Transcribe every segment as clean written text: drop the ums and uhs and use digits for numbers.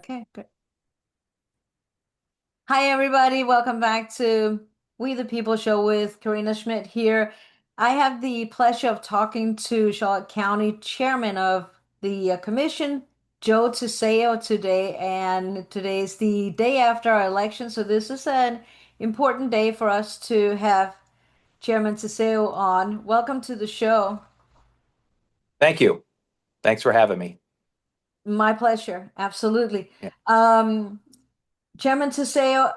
Okay, good. Hi, everybody. Welcome back to We the People Show with Karina Schmitt here. I have the pleasure of talking to Charlotte County Chairman of the Commission, Joe Tiseo, today. And today's the day after our election. So this is an important day for us to have Chairman Tiseo on. Welcome to the show. Thank you. Thanks for having me. My pleasure. Absolutely. Yeah. Um, Chairman Tiseo,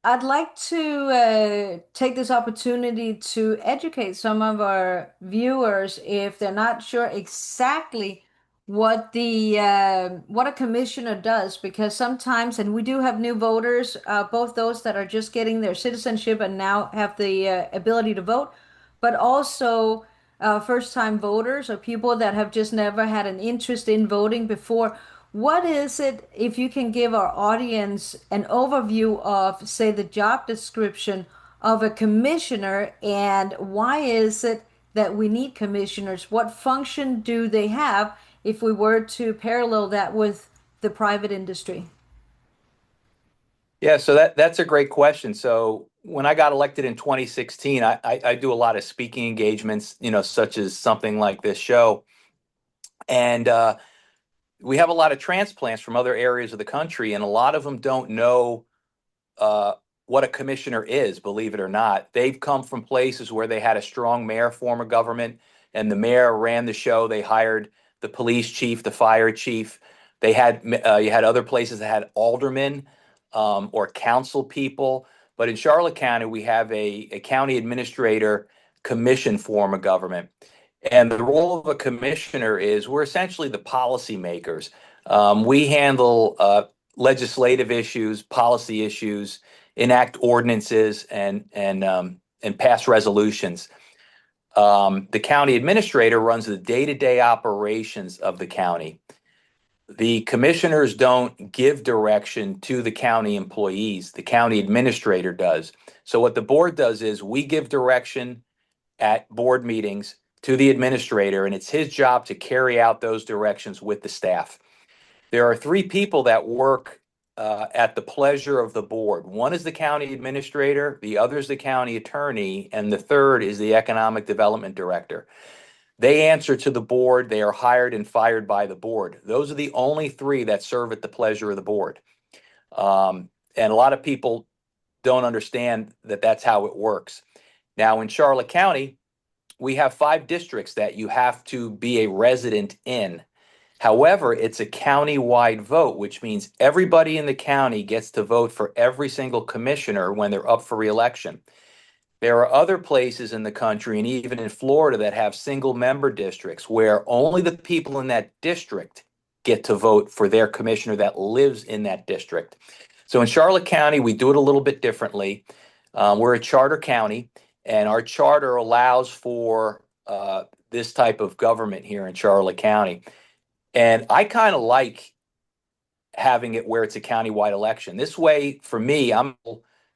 I'd like to take this opportunity to educate some of our viewers if they're not sure exactly what a commissioner does, because sometimes, and we do have new voters, both those that are just getting their citizenship and now have the ability to vote, but also first-time voters or people that have just never had an interest in voting before. What is it, if you can give our audience an overview of, say, the job description of a commissioner, and why is it that we need commissioners? What function do they have if we were to parallel that with the private industry? Yeah, so that's a great question. So when I got elected in 2016, I do a lot of speaking engagements, such as something like this show. And we have a lot of transplants from other areas of the country, and a lot of them don't know uh, what a commissioner is, believe it or not. They've come from places where they had a strong mayor form of government, and the mayor ran the show. They hired the police chief, the fire chief. You had other places that had aldermen or council people. But in Charlotte County, we have a county administrator commission form of government. And the role of a commissioner is we're essentially the policy makers. We handle legislative issues, policy issues, enact ordinances, and pass resolutions. The county administrator runs the day-to-day operations of the county. The commissioners don't give direction to the county employees. The county administrator does. So what the board does is we give direction at board meetings to the administrator, and it's his job to carry out those directions with the staff. There are three people that work at the pleasure of the board. One is the county administrator, the other is the county attorney, and the third is the economic development director. They answer to the board. They are hired and fired by the board. Those are the only three that serve at the pleasure of the board. And a lot of people don't understand that that's how it works. Now, in Charlotte County, we have 5 districts that you have to be a resident in. However, it's a county-wide vote, which means everybody in the county gets to vote for every single commissioner when they're up for reelection. There are other places in the country and even in Florida that have single member districts where only the people in that district get to vote for their commissioner that lives in that district. So in Charlotte County, we do it a little bit differently. We're a charter county, and our charter allows for this type of government here in Charlotte County. And I kind of like having it where it's a countywide election. This way, for me, I'm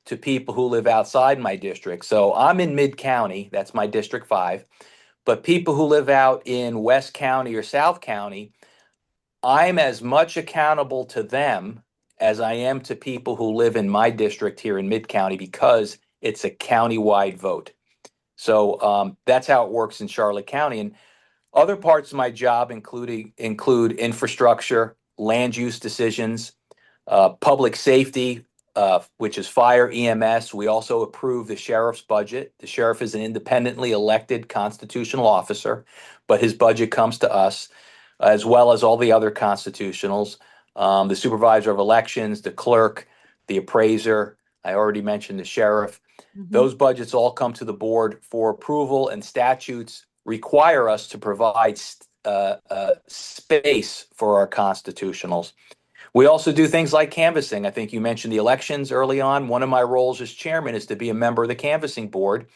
to people who live outside my district. So I'm in Mid County, that's my District 5. But people who live out in West County or South County, I'm as much accountable to them as I am to people who live in my district here in Mid County because it's a countywide vote. So that's how it works in Charlotte County. And other parts of my job include infrastructure, land use decisions, public safety, which is fire, EMS. We also approve the sheriff's budget. The sheriff is an independently elected constitutional officer, but his budget comes to us, as well as all the other constitutionals, the supervisor of elections, the clerk, the appraiser. I already mentioned the sheriff. Mhm. Those budgets all come to the board for approval, and statutes require us to provide space for our constitutionals. We also do things like canvassing. I think you mentioned the elections early on. One of my roles as chairman is to be a member of the canvassing board,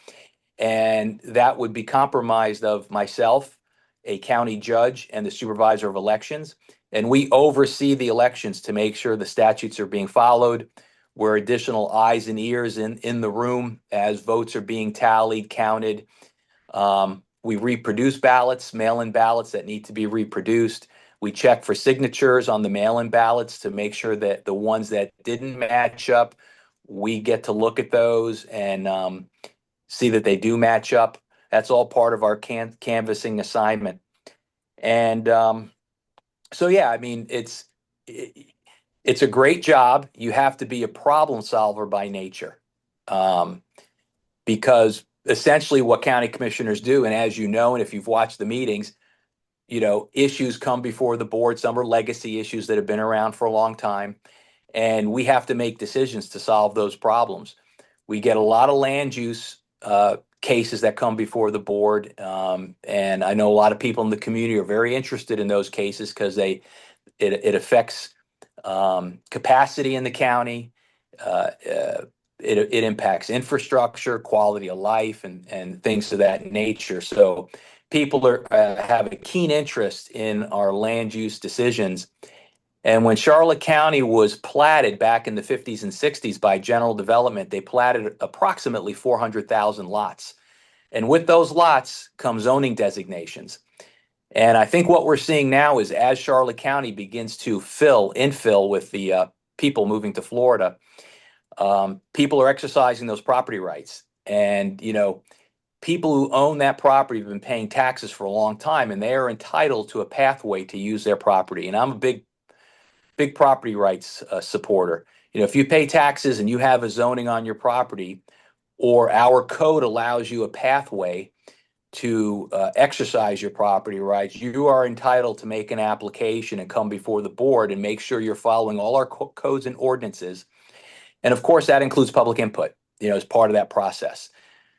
and that would be comprised of myself, a county judge, and the supervisor of elections. And we oversee the elections to make sure the statutes are being followed. We're additional eyes and ears in the room as votes are being tallied, counted. We reproduce ballots, mail-in ballots that need to be reproduced. We check for signatures on the mail-in ballots to make sure that the ones that didn't match up, we get to look at those and see that they do match up. That's all part of our canvassing assignment. And so, yeah, I mean, it's a great job. You have to be a problem solver by nature, um, because essentially what county commissioners do, and as you know, and if you've watched the meetings, issues come before the board. Some are legacy issues that have been around for a long time, and we have to make decisions to solve those problems. We get a lot of land use cases that come before the board, and I know a lot of people in the community are very interested in those cases because it affects capacity in the county. It impacts infrastructure, quality of life, and things of that nature. So people have a keen interest in our land use decisions. And when Charlotte County was platted back in the 50s and 60s by General Development, they platted approximately 400,000 lots. And with those lots come zoning designations. And I think what we're seeing now is as Charlotte County begins to infill with the people moving to Florida, people are exercising those property rights. And, people who own that property have been paying taxes for a long time, and they are entitled to a pathway to use their property. And I'm a big property rights supporter. If you pay taxes and you have a zoning on your property, or our code allows you a pathway to exercise your property rights, you are entitled to make an application and come before the board and make sure you're following all our codes and ordinances. And of course, that includes public input, as part of that process.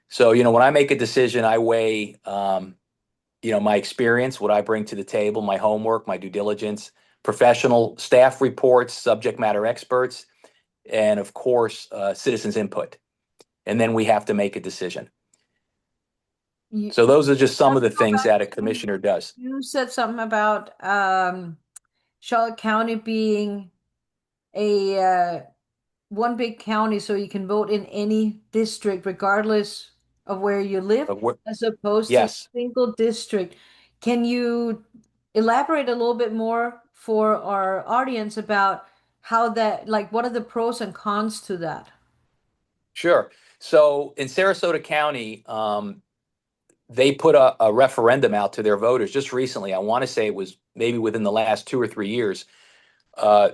So, when I make a decision, I weigh, my experience, what I bring to the table, my homework, my due diligence, professional staff reports, subject matter experts, and of course, citizens' input. And then we have to make a decision. You, So those are just some let's of the go things back that a to, commissioner does. you said something about Charlotte County being a one big county, so you can vote in any district regardless of where you live, as opposed to Yes, single district. Can you elaborate a little bit more for our audience about how that, like, what are the pros and cons to that? sure. So in Sarasota County, they put a referendum out to their voters just recently. I want to say it was maybe within the last 2 or 3 years, uh,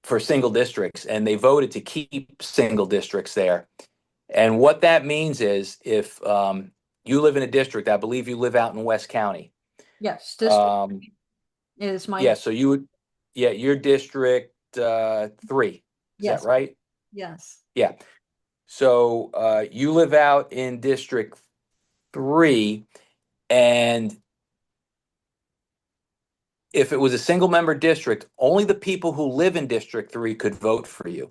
for single districts, and they voted to keep single districts there. And what that means is if you live in a district, I believe you live out in West County. Yes, district Um, is yeah, my, so your district 3, is that yes, right? yes. Yeah. So you live out in District 3, and if it was a single member district, only the people who live in District 3 could vote for you.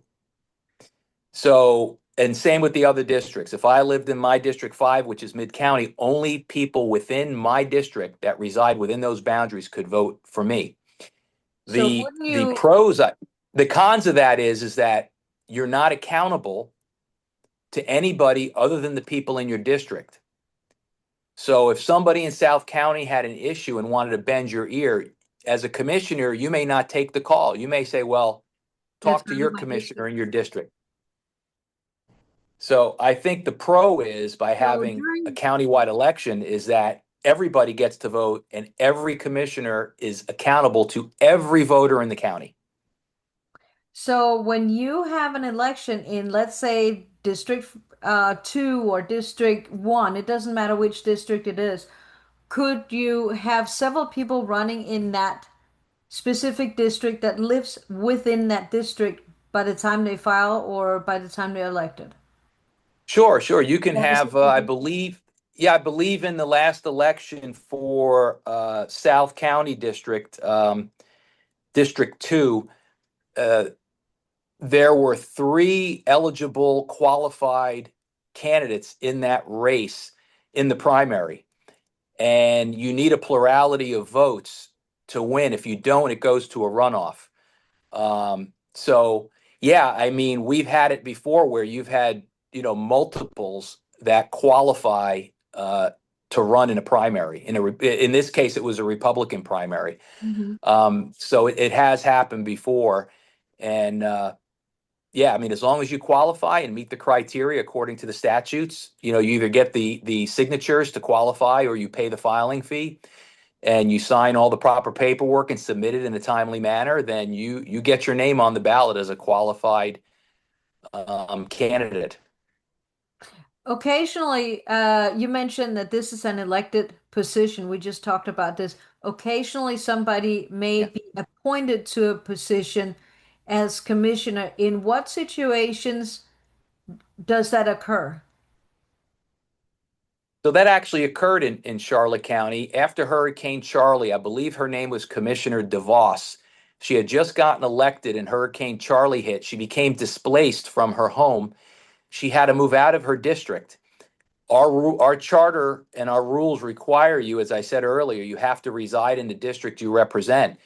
So, and same with the other districts. If I lived in my District 5, which is mid-county, only people within my district that reside within those boundaries could vote for me. So The wouldn't the you, pros, the cons of that is that you're not accountable to anybody other than the people in your district. So if somebody in South County had an issue and wanted to bend your ear, as a commissioner, you may not take the call. You may say, well, that's talk to out of your my commissioner district. in your district. So I think the pro is by So having a during, countywide election is that everybody gets to vote and every commissioner is accountable to every voter in the county. so when you have an election in, let's say, District 2 or District 1, it doesn't matter which district it is, could you have several people running in that specific district that lives within that district by the time they file or by the time they're elected? Sure, sure. You can That is have, I believe, yeah, I believe in the last election for South County District, District 2, uh, there were 3 eligible qualified candidates in that race in the primary. And you need a plurality of votes to win. If you don't, it goes to a runoff. So yeah, I mean, we've had it before where you've had, multiples that qualify to run in a primary. In this case, it was a Republican primary. Mhm. So it has happened before, and yeah, I mean, as long as you qualify and meet the criteria according to the statutes, you either get the signatures to qualify or you pay the filing fee and you sign all the proper paperwork and submit it in a timely manner, then you get your name on the ballot as a qualified candidate. Occasionally, you mentioned that this is an elected position. We just talked about this. Occasionally, somebody may Yeah. be appointed to a position as commissioner. In what situations does that occur? So that actually occurred in Charlotte County after Hurricane Charlie. I believe her name was Commissioner DeVos. She had just gotten elected and Hurricane Charlie hit. She became displaced from her home. She had to move out of her district. Our charter and our rules require you, as I said earlier, you have to reside in the district you represent.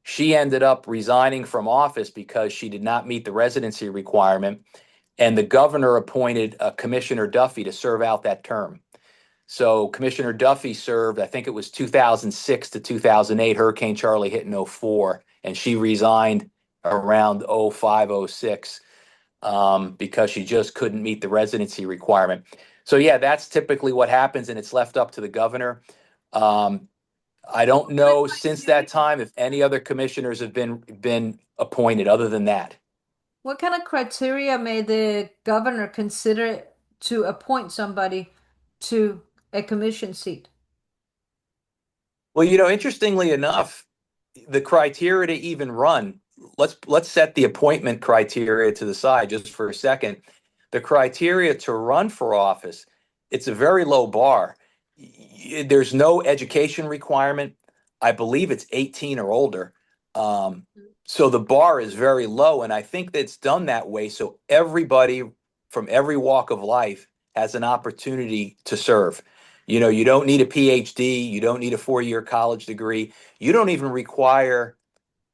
She ended up resigning from office because she did not meet the residency requirement, and the governor appointed Commissioner Duffy to serve out that term. So Commissioner Duffy served, I think it was 2006 to 2008. Hurricane Charlie hit in '04, and she resigned around '05, '06 because she just couldn't meet the residency requirement. So yeah, that's typically what happens, and it's left up to the governor. Um, I don't What kind of know since criteria, that time if any other commissioners have been appointed other than that. what kind of criteria may the governor consider to appoint somebody to a commission seat? Well, interestingly enough, the criteria to even run, let's set the appointment criteria to the side just for a second. The criteria to run for office, it's a very low bar. There's no education requirement. I believe it's 18 or older. Um, so the bar is very low, and I think that's done that way so everybody from every walk of life has an opportunity to serve. You don't need a PhD, you don't need a 4-year college degree, you don't even require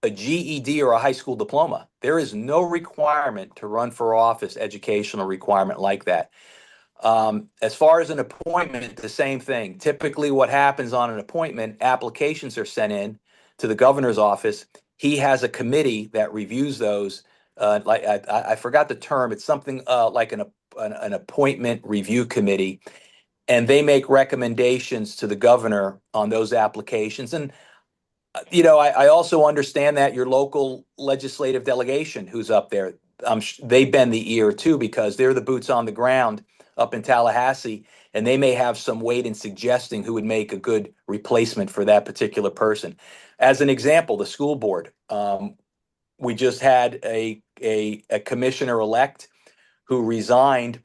a GED or a high school diploma. There is no requirement to run for office, educational requirement like that. As far as an appointment, the same thing. Typically, what happens on an appointment, applications are sent in to the governor's office. He has a committee that reviews those. Like I forgot the term. It's something like an appointment review committee, and they make recommendations to the governor on those applications. And I also understand that your local legislative delegation who's up there, they bend the ear too because they're the boots on the ground up in Tallahassee, and they may have some weight in suggesting who would make a good replacement for that particular person. As an example, the school board. We just had a commissioner elect who resigned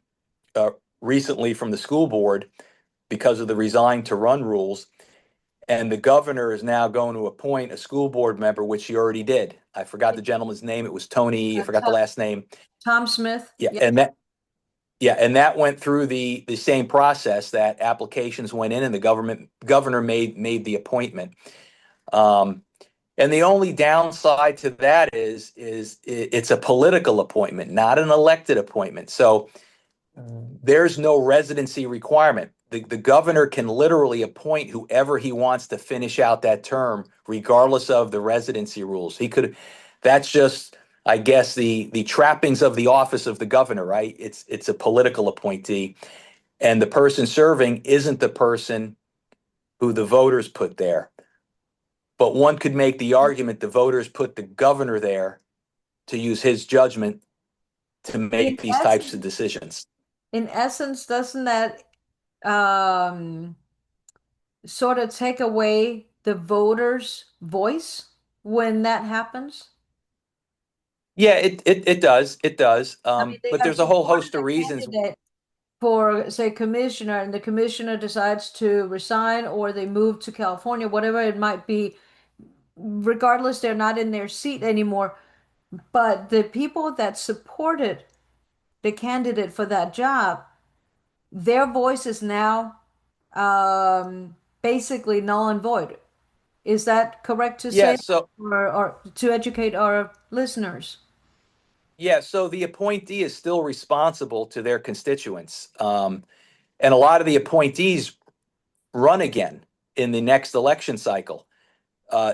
uh, recently from the school board because of the resign to run rules. And the governor is now going to appoint a school board member, which he already did. I forgot the gentleman's name. It was Tony. I forgot the Tom, last name. Tom Smith? Yeah, Yeah. and that went through the same process that applications went in, and the governor made the appointment. Um, and the only downside to that is it's a political appointment, not an elected appointment. So there's no residency requirement. The governor can literally appoint whoever he wants to finish out that term, regardless of the residency rules. That's just, I guess, the trappings of the office of the governor, right? It's a political appointee, and the person serving isn't the person who the voters put there. But one could make the argument the voters put the governor there to use his judgment to In make these types of essence, decisions. in essence, doesn't that um, sort of take away the voters' voice when that happens? Yeah, it does. It does. I mean, they But have there's a whole supported host of a reasons. candidate for, say, commissioner, and the commissioner decides to resign or they move to California, whatever it might be. Regardless, they're not in their seat anymore. But the people that supported the candidate for that job, their voice is now basically null and void. Is that correct to Yeah, say, so or to educate our listeners? yeah, so the appointee is still responsible to their constituents. And a lot of the appointees run again in the next election cycle.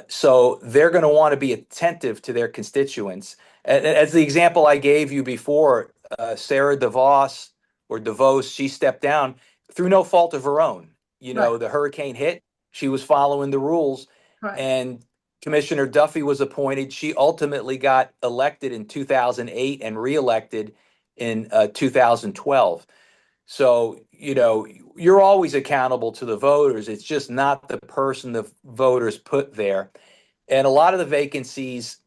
So they're going to want to be attentive to their constituents. As the example I gave you before, Sarah DeVos or DeVos, she stepped down through no fault of her own. You Right, know, the hurricane hit, she was following the rules, right, and Commissioner Duffy was appointed. She ultimately got elected in 2008 and reelected in 2012. So, you know, you're always accountable to the voters. It's just not the person the voters put there. And a lot of the vacancies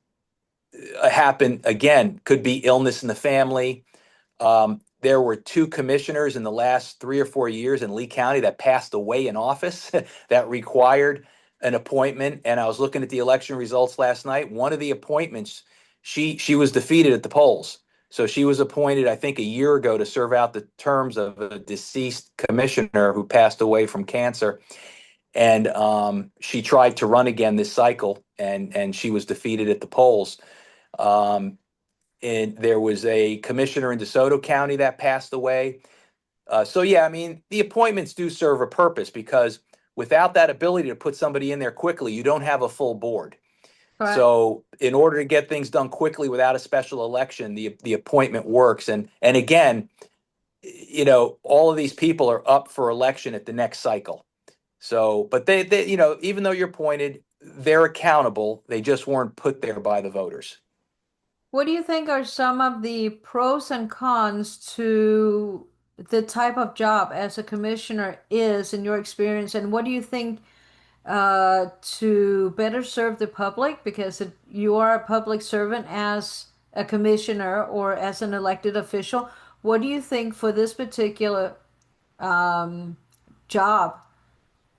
happen, again, could be illness in the family. There were two commissioners in the last 3 or 4 years in Lee County that passed away in office that required an appointment. And I was looking at the election results last night. One of the appointments, she was defeated at the polls. So she was appointed, I think, a year ago to serve out the terms of a deceased commissioner who passed away from cancer. And she tried to run again this cycle, and she was defeated at the polls. Um, and there was a commissioner in DeSoto County that passed away. So yeah, I mean, the appointments do serve a purpose because without that ability to put somebody in there quickly, you don't have a full board. correct. So in order to get things done quickly without a special election, the appointment works. And again, you know, all of these people are up for election at the next cycle. So, but they you know, even though you're appointed, they're accountable. They just weren't put there by the voters. What do you think are some of the pros and cons to the type of job as a commissioner is in your experience? And what do you think to better serve the public? Because you are a public servant as a commissioner or as an elected official. What do you think for this particular um, job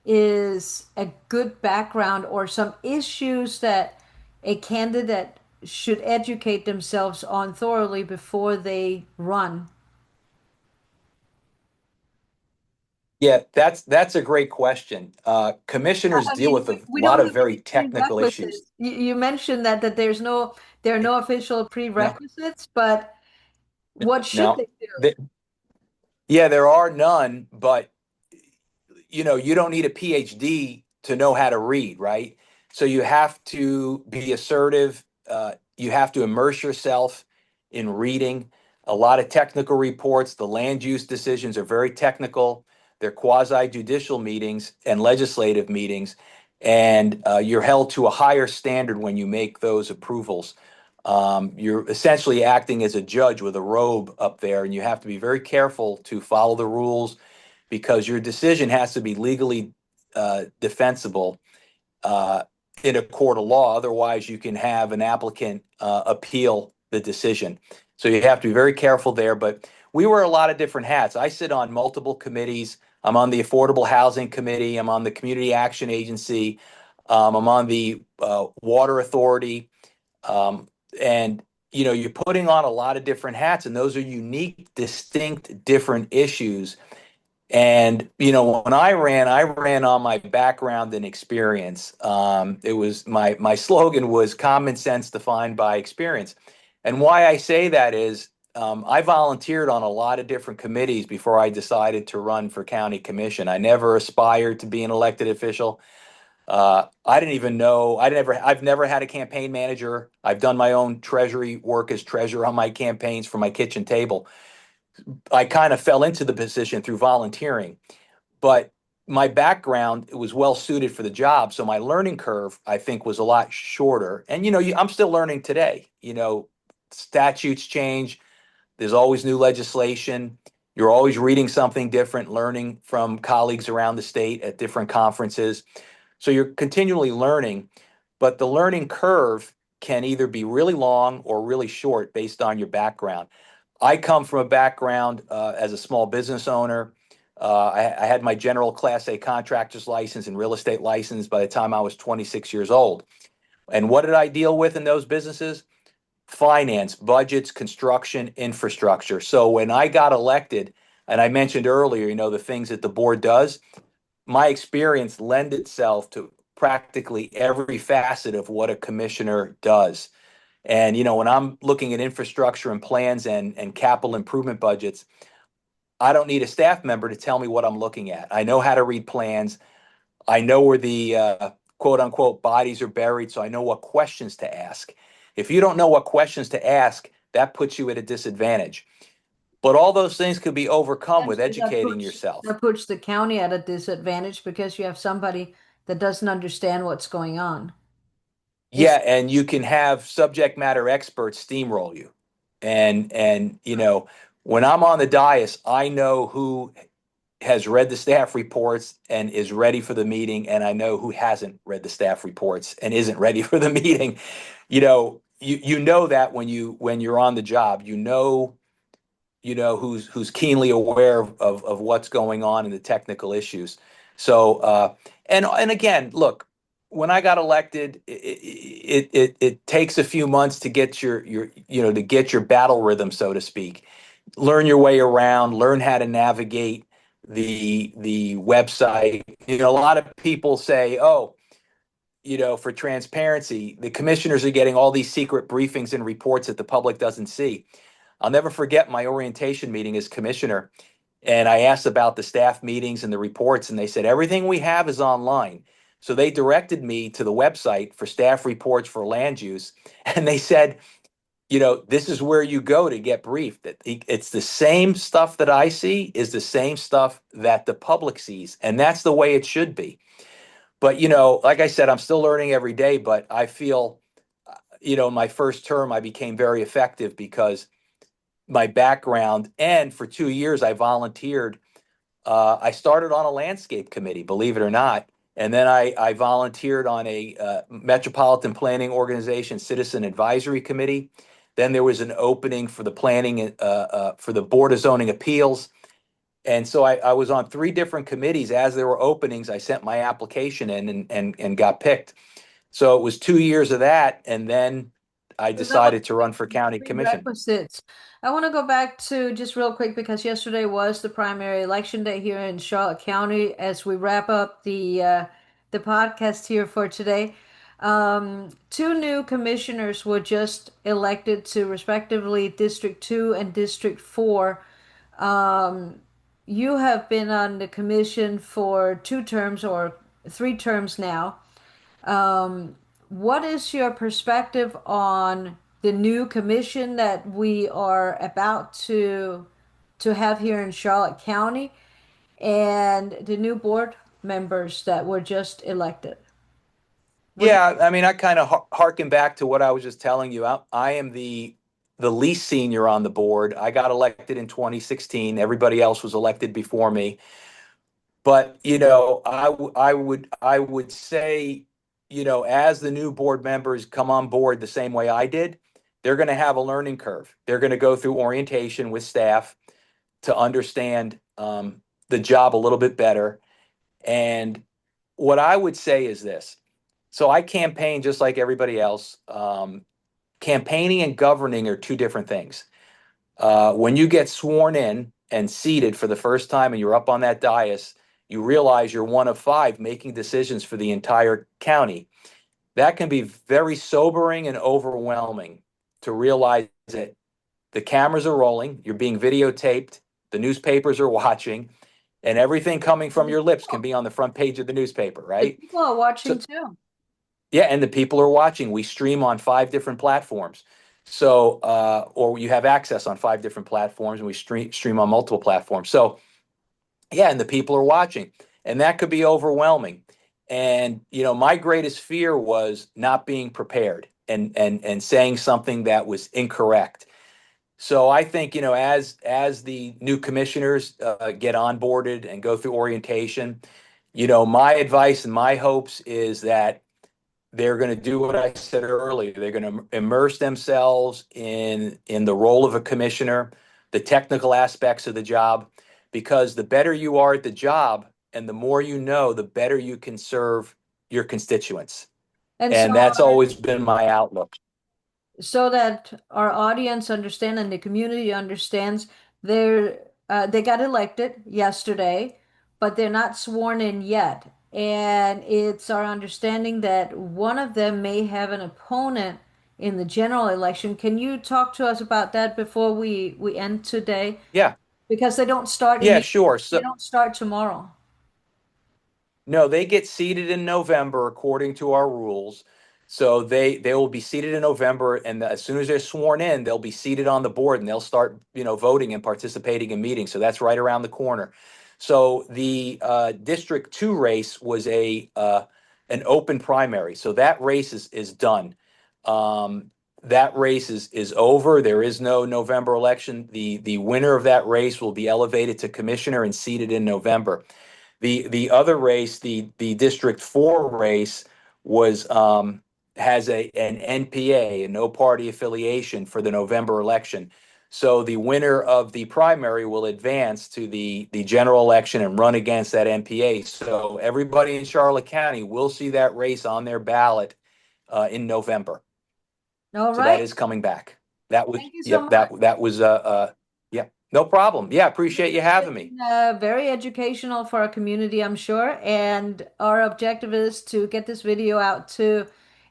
is a good background or some issues that a candidate should educate themselves on thoroughly before they run? Yeah, that's a great question. Commissioners I deal mean, with a we lot don't of have very any technical issues. prerequisites. You mentioned that there are no official No, prerequisites, but what should no. they do? Yeah, there are none, but you know, you don't need a PhD to know how to read, right? So you have to be assertive. You have to immerse yourself in reading a lot of technical reports. The land use decisions are very technical. They're quasi judicial meetings and legislative meetings, and you're held to a higher standard when you make those approvals. You're essentially acting as a judge with a robe up there, and you have to be very careful to follow the rules because your decision has to be legally defensible uh, in a court of law. Otherwise, you can have an applicant appeal the decision. So you have to be very careful there. But we wear a lot of different hats. I sit on multiple committees. I'm on the Affordable Housing Committee. I'm on the Community Action Agency. I'm on the Water Authority. Um, and you know, you're putting on a lot of different hats, and those are unique, distinct, different issues. And you know, when I ran on my background and experience. It was my slogan was common sense defined by experience. And why I say that is I volunteered on a lot of different committees before I decided to run for county commission. I never aspired to be an elected official. I didn't even know. I've never had a campaign manager. I've done my own treasury work as treasurer on my campaigns from my kitchen table. I kind of fell into the position through volunteering, but my background was well suited for the job. So my learning curve, I think, was a lot shorter. And, you know, I'm still learning today. You know, statutes change, there's always new legislation. You're always reading something different, learning from colleagues around the state at different conferences. So you're continually learning, but the learning curve can either be really long or really short based on your background. I come from a background as a small business owner. I had my general Class A contractor's license and real estate license by the time I was 26 years old. And what did I deal with in those businesses? Finance, budgets, construction, infrastructure. So when I got elected, and I mentioned earlier, you know, the things that the board does, my experience lend itself to practically every facet of what a commissioner does. And you know, when I'm looking at infrastructure and plans and capital improvement budgets, I don't need a staff member to tell me what I'm looking at. I know how to read plans. I know where the quote unquote bodies are buried, so I know what questions to ask. If you don't know what questions to ask, that puts you at a disadvantage. But all those things could be overcome with Potentially educating yourself. that puts the county at a disadvantage because you have somebody that doesn't understand what's going on. Yeah, It's and you can have subject matter experts steamroll you. And when I'm on the dais, I know who has read the staff reports and is ready for the meeting, and I know who hasn't read the staff reports and isn't ready for the meeting. You know that when you're on the job, who's keenly aware of what's going on in the technical issues. So and again, look, when I got elected, it takes a few months to get your battle rhythm, so to speak. Learn your way around, learn how to navigate the website. A lot of people say, oh, for transparency, the commissioners are getting all these secret briefings and reports that the public doesn't see. I'll never forget my orientation meeting as commissioner. And I asked about the staff meetings and the reports, and they said, everything we have is online. So they directed me to the website for staff reports for land use. And they said, this is where you go to get briefed. That it's the same stuff that I see is the same stuff that the public sees. And that's the way it should be. But, like I said, I'm still learning every day, but I feel, in my first term, I became very effective because my background, and for 2 years I volunteered. I started on a landscape committee, believe it or not, and then I volunteered on a metropolitan planning organization citizen advisory committee. Then there was an opening for the planning for the board of zoning appeals, and so I was on three different committees. As there were openings, I sent my application in and got picked. So it was 2 years of that, and then I So that was decided to run for county commission. prerequisites. I want to go back to just real quick because yesterday was the primary election day here in Charlotte County. As we wrap up the podcast here for today, two new commissioners were just elected to respectively District 2 and District 4. Um, you have been on the commission for 2 terms or 3 terms now. Um, what is your perspective on the new commission that we are about to have here in Charlotte County and the new board members that were just elected? What do you, Yeah, I mean, I kind of harken back to what I was just telling you. I am the least senior on the board. I got elected in 2016. Everybody else was elected before me. But I would say, as the new board members come on board the same way I did, they're going to have a learning curve. They're going to go through orientation with staff to understand the job a little bit better. And what I would say is this. So I campaign just like everybody else. Campaigning and governing are two different things. When you get sworn in and seated for the first time and you're up on that dais, you realize you're one of five making decisions for the entire county. That can be very sobering and overwhelming to realize that the cameras are rolling, you're being videotaped, the newspapers are watching, and everything coming from your lips can be on the front page of the newspaper, the right? people are watching So too. yeah, and the people are watching. We stream on five different platforms. So, or you have access on five different platforms, and we stream on multiple platforms. So, yeah, and the people are watching, and that could be overwhelming. And my greatest fear was not being prepared and saying something that was incorrect. So I think as the new commissioners get onboarded and go through orientation, my advice and my hopes is that they're going to do what I said earlier. They're going to immerse themselves in the role of a commissioner, the technical aspects of the job, because the better you are at the job and the more you know, the better you can serve your constituents. And so And that's always been my outlook. so that our audience understand and the community understands they got elected yesterday, but they're not sworn in yet. And it's our understanding that one of them may have an opponent in the general election. Can you talk to us about that before we end today? Yeah, Because they don't start yeah, immediately. sure. They So don't start tomorrow. No, they get seated in November according to our rules. So they will be seated in November, and as soon as they're sworn in, they'll be seated on the board, and they'll start, voting and participating in meetings. So that's right around the corner. So the District Two race was a an open primary. So that race is done. That race is over. There is no November election. The winner of that race will be elevated to commissioner and seated in November. The other race, the District Four race, was has an NPA, a no party affiliation for the November election. So the winner of the primary will advance to the general election and run against that NPA. So everybody in Charlotte County will see that race on their ballot in November. All So that right. is coming back. That was, Thank you so yep, much. that was yeah, no problem. Yeah, appreciate you This has having me. been very educational for our community, I'm sure. And our objective is to get this video out to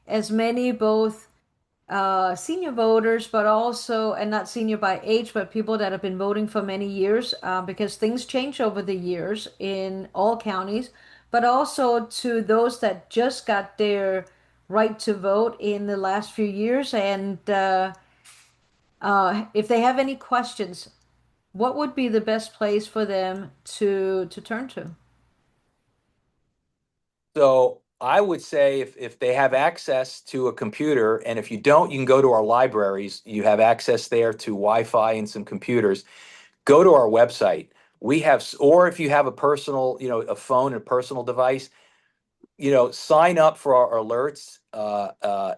as many both senior voters, but also, and not senior by age, but people that have been voting for many years, because things change over the years in all counties, but also to those that just got their right to vote in the last few years. And if they have any questions, what would be the best place for them to turn to? So I would say if they have access to a computer, and if you don't, you can go to our libraries. You have access there to Wi-Fi and some computers. Go to our website. We have, or if you have a personal, a phone, a personal device, sign up for our alerts.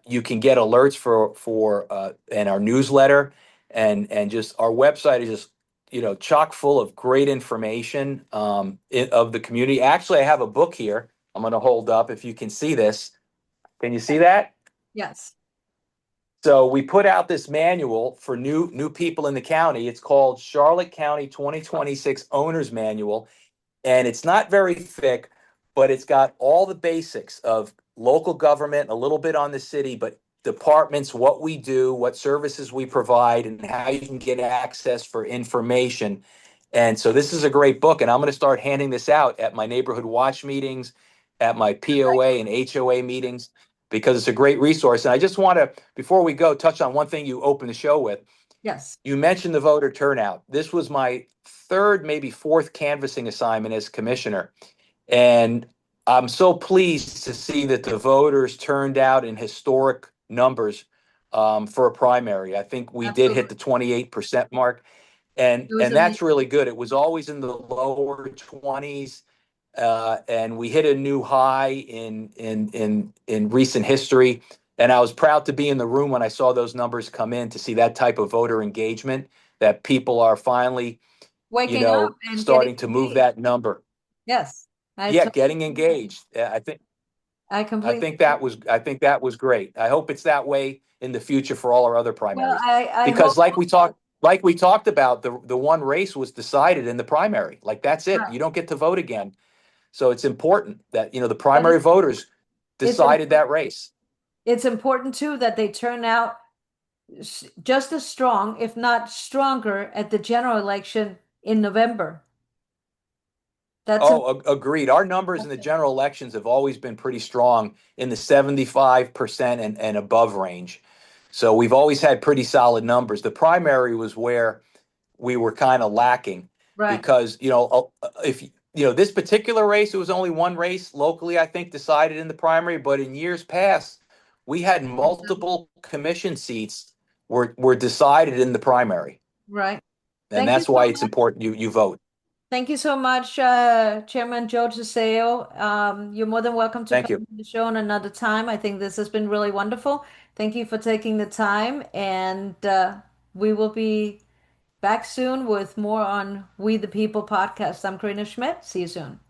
You can get alerts for and our newsletter, and just our website is just chock full of great information of the community. Actually, I have a book here. I'm going to hold up if you can see this. Can you see that? Yes. So we put out this manual for new people in the county. It's called Charlotte County 2026 Owner's Manual, and it's not very thick, but it's got all the basics of local government, a little bit on the city, but departments, what we do, what services we provide, and how you can get access for information. And so this is a great book, and I'm going to start handing this out at my neighborhood watch meetings, at my POA and HOA meetings, because it's a great resource. And I just want to, before we go, touch on one thing you opened the show with. Yes. You mentioned the voter turnout. This was my third, maybe fourth canvassing assignment as commissioner. And I'm so pleased to see that the voters turned out in historic numbers for a primary. I think we did hit Absolutely. the 28% mark. And It was and amazing. that's really good. It was always in the lower 20s, and we hit a new high in recent history. And I was proud to be in the room when I saw those numbers come in, to see that type of voter engagement, that people are finally, Waking up and getting starting to move engaged. that number. Yes. I Yeah, totally getting agree. engaged. I think I I completely think agree. that was great. I hope it's that way in the future for all our other Well, primaries, I because hope also. like we talked about, the one race was decided in the primary. Like that's it. Right. You don't get to vote again. So it's important that the But primary voters it's decided that race. it's important too that they turn out just as strong, if not stronger, at the general election in November. That's Oh, agreed. Our numbers in the important. general elections have always been pretty strong in the 75% and above range. So we've always had pretty solid numbers. The primary was where we were kind of lacking, Right. because if this particular race, it was only one race locally, I think, decided in the primary, but in years past we had multiple commission seats were decided in the primary, Right. and Thank you that's so why it's much. important you vote. Thank you so much, Chairman Joe Tiseo. You're more than welcome to Thank come you. on the show another time. I think this has been really wonderful. Thank you for taking the time, and we will be back soon with more on We the People podcast. I'm Karina Schmitt. See you soon.